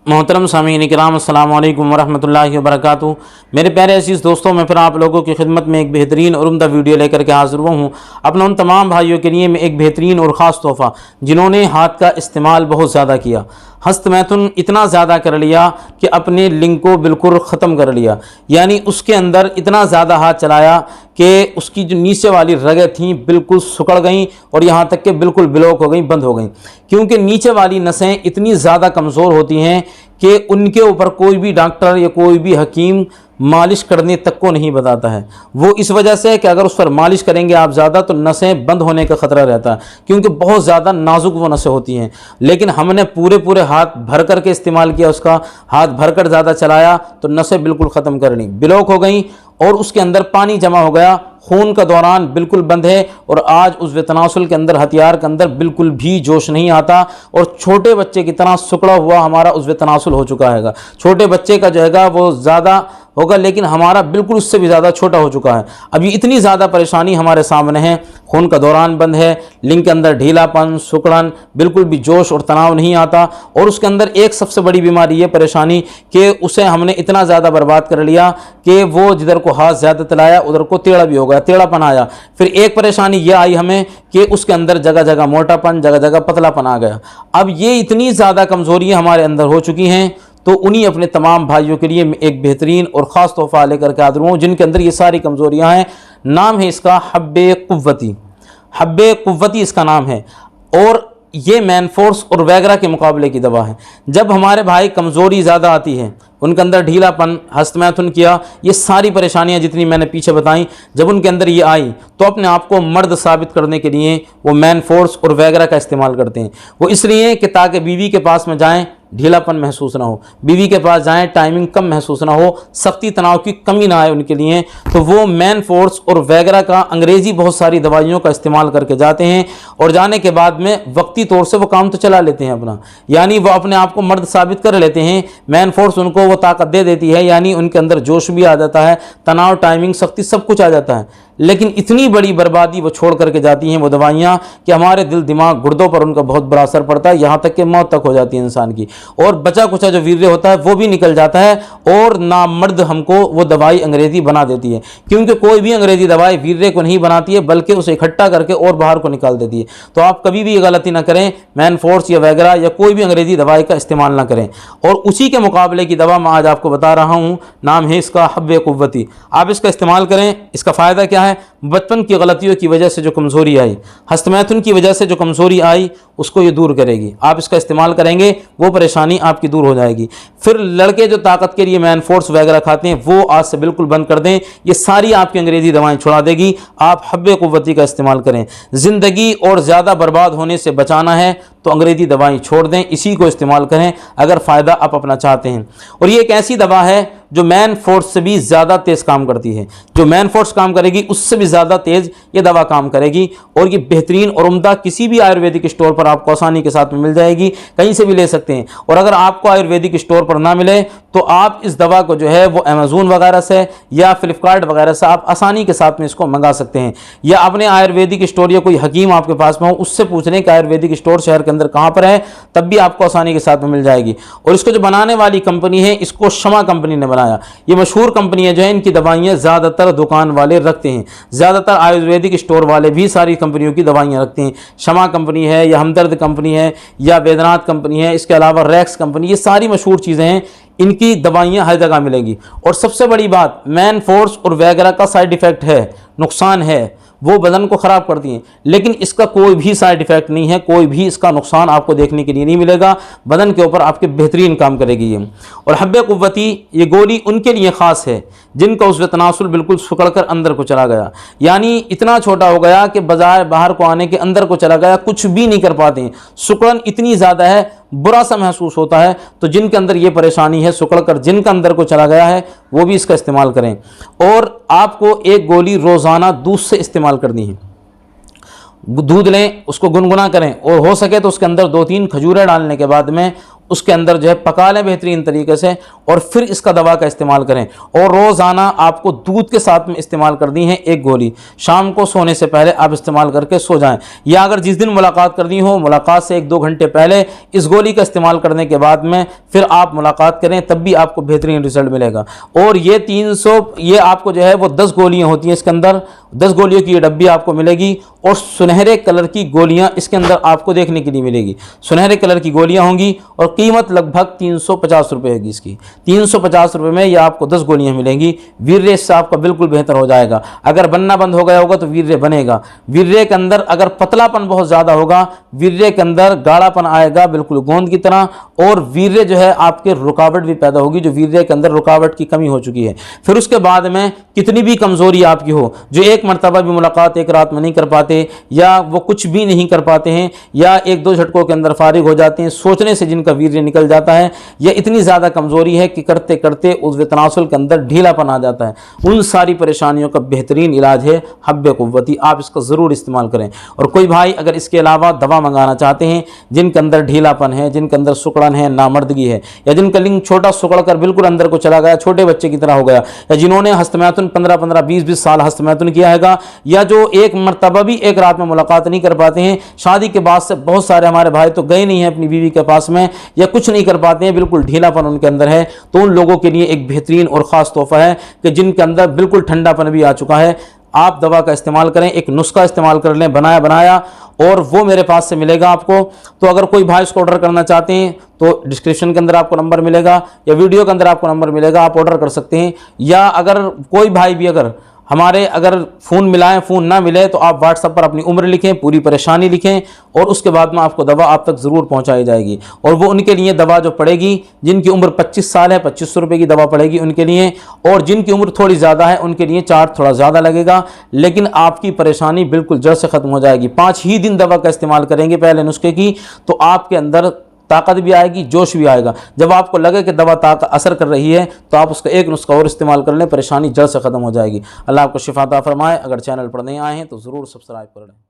मोहतरम सामीन इकराम अस्सलामु अलैकुम वरहमतुल्लाहि वबरकातुहू। मेरे प्यारे अज़ीज़ दोस्तों, मैं फिर आप लोगों की खिदमत में एक बेहतरीन और उम्दा वीडियो लेकर के हाज़िर हुआ हूँ। अपने उन तमाम भाइयों के लिए मैं एक बेहतरीन और ख़ास तोहफ़ा, जिन्होंने हाथ का इस्तेमाल बहुत ज़्यादा किया, हस्तमैथुन इतना ज़्यादा कर लिया कि अपने लिंग को बिल्कुल ख़त्म कर लिया, यानी उसके अंदर इतना ज़्यादा हाथ चलाया कि उसकी जो नीचे वाली रगें थीं बिल्कुल सिकुड़ गईं और यहाँ तक कि बिल्कुल ब्लॉक हो गई, बंद हो गई। क्योंकि नीचे वाली नसें इतनी ज़्यादा कमज़ोर होती हैं कि उनके ऊपर कोई भी डॉक्टर या कोई भी हकीम मालिश करने तक को नहीं बताता है। वो इस वजह से कि अगर उस पर मालिश करेंगे आप ज़्यादा तो नसें बंद होने का ख़तरा रहता है, क्योंकि बहुत ज़्यादा नाजुक वो नसें होती हैं। लेकिन हमने पूरे हाथ भर कर के इस्तेमाल किया, उसका हाथ भर कर ज़्यादा चलाया तो नसें बिल्कुल ख़त्म कर ली, ब्लॉक हो गई और उसके अंदर पानी जमा हो गया, खून का दौरान बिल्कुल बंद है और आज उज़्व तनासुल के अंदर, हथियार के अंदर बिल्कुल भी जोश नहीं आता और छोटे बच्चे की तरह सिकुड़ा हुआ हमारा उज़्व तनासुल हो चुका है। छोटे बच्चे का जो है वो ज़्यादा होगा, लेकिन हमारा बिल्कुल उससे भी ज़्यादा छोटा हो चुका है। अभी इतनी ज़्यादा परेशानी हमारे सामने है, खून का दौरान बंद है, लिंग के अंदर ढीलापन, सिकुड़न, बिल्कुल भी जोश और तनाव नहीं आता। और उसके अंदर एक सबसे बड़ी बीमारी है, परेशानी, कि उसे हमने इतना ज़्यादा बर्बाद कर लिया कि वो जिधर को हाथ ज़्यादा चलाया उधर को टेढ़ा भी हो गया, टेढ़ापन आया। फिर एक परेशानी ये आई हमें कि उसके अंदर जगह जगह मोटापन, जगह जगह पतलापन आ गया। अब ये इतनी ज़्यादा कमज़ोरियाँ हमारे अंदर हो चुकी हैं, तो उन्हीं अपने तमाम भाइयों के लिए मैं एक बेहतरीन और ख़ास तोहफ़ा लेकर के हाज़िर हूँ, जिनके अंदर ये सारी कमज़ोरियाँ हैं। नाम है इसका हब्बे कुव्वती। हब्बे कुव्वती इसका नाम है और ये मैन फोर्स और वैगरा के मुकाबले की दवा है। जब हमारे भाई कमज़ोरी ज़्यादा आती है, उनके अंदर ढीलापन, हस्तमैथुन किया, ये सारी परेशानियां जितनी मैंने पीछे बताई, जब उनके अंदर ये आई तो अपने आप को मर्द साबित करने के लिए वो मैन फोर्स और वैगरा का इस्तेमाल करते हैं। वो इसलिए कि ताकि बीवी के पास में जाएं ढीलापन महसूस ना हो, बीवी के पास जाएं टाइमिंग कम महसूस ना हो, सख्ती तनाव की कमी ना आए उनके लिए। तो वो मैन फोर्स और वैगरा का अंग्रेज़ी बहुत सारी दवाइयों का इस्तेमाल करके जाते हैं और जाने के बाद में वक्ती तौर से वो काम तो चला लेते हैं अपना, यानी वो अपने आप को मर्द साबित कर लेते हैं। मैन फोर्स उनको वो ताकत दे देती है, यानी उनके अंदर जोश भी आ जाता है, तनाव, टाइमिंग, सख्ती सब कुछ आ जाता है। लेकिन इतनी बड़ी बर्बादी वो छोड़ करके जाती हैं वो दवाइयाँ कि हमारे दिल, दिमाग, गुर्दों पर उनका बहुत बड़ा असर पड़ता है, यहाँ तक कि मौत तक हो जाती है इंसान की, और बचा कुचा जो वीर्य होता है वो भी निकल जाता है और नामर्द हमको वो दवाई अंग्रेज़ी बना देती है। क्योंकि कोई भी अंग्रेज़ी दवाई वीर्य को नहीं बनाती है, बल्कि उसे इकट्ठा करके और बाहर को निकाल देती है। तो आप कभी भी ये गलती ना करें, मैन फोर्स या वगैरह या कोई भी अंग्रेज़ी दवाई का इस्तेमाल ना करें। और उसी के मुकाबले की दवा मैं आज आपको बता रहा हूँ, नाम है इसका हब्बे कुव्वती। आप इसका इस्तेमाल करें। इसका फ़ायदा क्या है? बचपन की गलतियों की वजह से जो कमज़ोरी आई, हस्तमैथुन की वजह से जो कमज़ोरी आई, उसको ये दूर करेगी। आप इसका इस्तेमाल करेंगे वो परेशानी आपकी दूर हो जाएगी। फिर लड़के जो ताकत के लिए मैन फोर्स वगैरह खाते हैं वो आज से बिल्कुल बंद कर दें, ये सारी आपकी अंग्रेज़ी दवाएं छुड़ा देगी। आप हब्बे कुव्वती का इस्तेमाल करें। ज़िंदगी और ज़्यादा बर्बाद होने से बचाना है तो अंग्रेज़ी दवाएं छोड़ दें, इसी को इस्तेमाल करें अगर फ़ायदा आप अपना चाहते हैं। और ये एक ऐसी दवा है जो मैन फोर्स से भी ज़्यादा तेज़ काम करती है। जो मैन फोर्स काम करेगी उससे भी ज़्यादा तेज़ ये दवा काम करेगी और ये बेहतरीन और उम्दा किसी भी आयुर्वेदिक स्टोर पर आपको आसानी के साथ में मिल जाएगी, कहीं से भी ले सकते हैं। और अगर आपको आयुर्वेदिक स्टोर पर ना मिले तो आप इस दवा को जो है वो अमेज़ोन वगैरह से या फ्लिपकार्ट वगैरह से आप आसानी के साथ में इसको मंगा सकते हैं, या अपने आयुर्वेदिक स्टोर या कोई हकीम आपके पास में हो उससे पूछ लें कि आयुर्वेदिक स्टोर शहर के अंदर कहाँ पर है, तब भी आपको आसानी के साथ में मिल जाएगी। और इसको जो बनाने वाली कंपनी है, इसको शमा कंपनी ने बनाया। ये मशहूर कंपनी है जो है, इनकी दवाइयाँ ज़्यादातर दुकान वाले रखते हैं, ज़्यादातर आयुर्वेदिक स्टोर वाले भी सारी कंपनियों की दवाइयाँ रखते हैं। शमा कंपनी है या हमदर्द कंपनी है या वैद्यनाथ कंपनी है, इसके अलावा रैक्स कंपनी, ये सारी मशहूर चीज़ें हैं, इनकी दवाइयाँ हर जगह मिलेंगी। और सबसे बड़ी बात, मैन फोर्स और वगैरह का साइड इफ़ेक्ट है, नुकसान है, वो बदन को ख़राब करती हैं, लेकिन इसका कोई भी साइड इफ़ेक्ट नहीं है, कोई भी इसका नुकसान आपको देखने के लिए नहीं मिलेगा। बदन के ऊपर आपके बेहतरीन काम करेगी ये। और हब्बे कुव्वती ये गोली उनके लिए ख़ास है जिनका उज़्व तनासुल बिल्कुल सिकुड़ कर अंदर को चला गया, यानी इतना छोटा हो गया कि बजाय बाहर को आने के अंदर को चला गया, कुछ भी नहीं कर पाते हैं। सिकुड़न इतनी ज़्यादा है, बुरा सा महसूस होता है। तो जिनके अंदर ये परेशानी है, सिकुड़ कर जिनका अंदर को चला गया है, वो भी इसका इस्तेमाल करें। और आपको एक गोली रोज़ाना दूध से इस्तेमाल करनी है। दूध लें, उसको गुनगुना करें और हो सके तो उसके अंदर 2-3 खजूरें डालने के बाद में उसके अंदर जो है पका लें बेहतरीन तरीके से और फिर इसका दवा का इस्तेमाल करें। और रोज़ाना आपको दूध के साथ में इस्तेमाल करनी है 1 गोली, शाम को सोने से पहले आप इस्तेमाल करके सो जाएं। या अगर जिस दिन मुलाकात करनी हो, मुलाकात से 1-2 घंटे पहले इस गोली का इस्तेमाल करने के बाद में फिर आप मुलाकात करें, तब भी आपको बेहतरीन रिजल्ट मिलेगा। और ये आपको जो है वो 10 गोलियाँ होती हैं इसके अंदर, 10 गोलियों की ये डब्बी आपको मिलेगी और सुनहरे कलर की गोलियां इसके अंदर आपको देखने के लिए मिलेगी। सुनहरे कलर की गोलियां होंगी और कीमत लगभग 350 रुपये होगी इसकी। 350 रुपये में ये आपको 10 गोलियां मिलेंगी। वीर्य इससे आपका बिल्कुल बेहतर हो जाएगा। अगर बनना बंद हो गया होगा तो वीर्य बनेगा। वीर्य के अंदर अगर पतलापन बहुत ज़्यादा होगा, वीर्य के अंदर गाढ़ापन आएगा बिल्कुल गोंद की तरह, और वीर्य जो है आपके रुकावट भी पैदा होगी, जो वीर्य के अंदर रुकावट की कमी हो चुकी है। फिर उसके बाद में कितनी भी कमज़ोरी आपकी हो, जो एक मरतबा भी मुलाकात एक रात में नहीं कर पाते, या वो कुछ भी नहीं कर पाते हैं, या 1-2 झटकों के अंदर फारिग हो जाते हैं, सोचने से जिनका वीर्य निकल जाता है, या इतनी ज़्यादा कमज़ोरी है कि करते करते उस तनासुल के अंदर ढीलापन आ जाता है, उन सारी परेशानियों का बेहतरीन इलाज है हब्बे कुव्वती। आप इसका ज़रूर इस्तेमाल करें। और कोई भाई अगर इसके अलावा दवा मंगाना चाहते हैं, जिनके अंदर ढीलापन है, जिनके अंदर सुकड़न है, नामर्दगी है, या जिनका लिंग छोटा सुकड़ कर बिल्कुल अंदर को चला गया, छोटे बच्चे की तरह हो गया, या जिन्होंने हस्तमैथुन 15-15, 20-20 साल हस्तमैथुन किया हैगा, या जो एक मरतबा भी एक रात में मुलाकात नहीं कर पाते हैं, शादी के बाद से बहुत सारे हमारे भाई तो गए नहीं हैं अपनी बीवी के पास में, या कुछ नहीं कर पाते हैं, बिल्कुल ढीलापन उनके अंदर है, तो उन लोगों के लिए एक बेहतरीन और ख़ास तोहफा है कि जिनके अंदर बिल्कुल ठंडापन भी आ चुका है। आप दवा का इस्तेमाल करें, एक नुस्खा इस्तेमाल कर लें बनाया, और वो मेरे पास से मिलेगा आपको। तो अगर कोई भाई इसको ऑर्डर करना चाहते हैं तो डिस्क्रिप्शन के अंदर आपको नंबर मिलेगा, या वीडियो के अंदर आपको नंबर मिलेगा, आप ऑर्डर कर सकते हैं। या अगर कोई भाई भी अगर फ़ोन मिलाएं, फ़ोन ना मिले, तो आप व्हाट्सएप पर अपनी उम्र लिखें, पूरी परेशानी लिखें, और उसके बाद में आपको दवा आप तक ज़रूर पहुंचाई जाएगी। और वो उनके लिए दवा जो पड़ेगी, जिनकी उम्र 25 साल है, 2500 रुपये की दवा पड़ेगी उनके लिए, और जिनकी उम्र थोड़ी ज़्यादा है उनके लिए चार्ज थोड़ा ज़्यादा लगेगा, लेकिन आपकी परेशानी बिल्कुल जड़ से ख़त्म हो जाएगी। 5 ही दिन दवा का इस्तेमाल करेंगे पहले नुस्खे की, तो आपके अंदर ताकत भी आएगी, जोश भी आएगा। जब आपको लगे कि दवा असर कर रही है, तो आप उसका एक नुस्खा और इस्तेमाल कर लें, परेशानी जड़ से ख़त्म हो जाएगी। अल्लाह आपको शिफा अता फरमाए। अगर चैनल पर नए आए हैं तो ज़रूर सब्सक्राइब कर लें।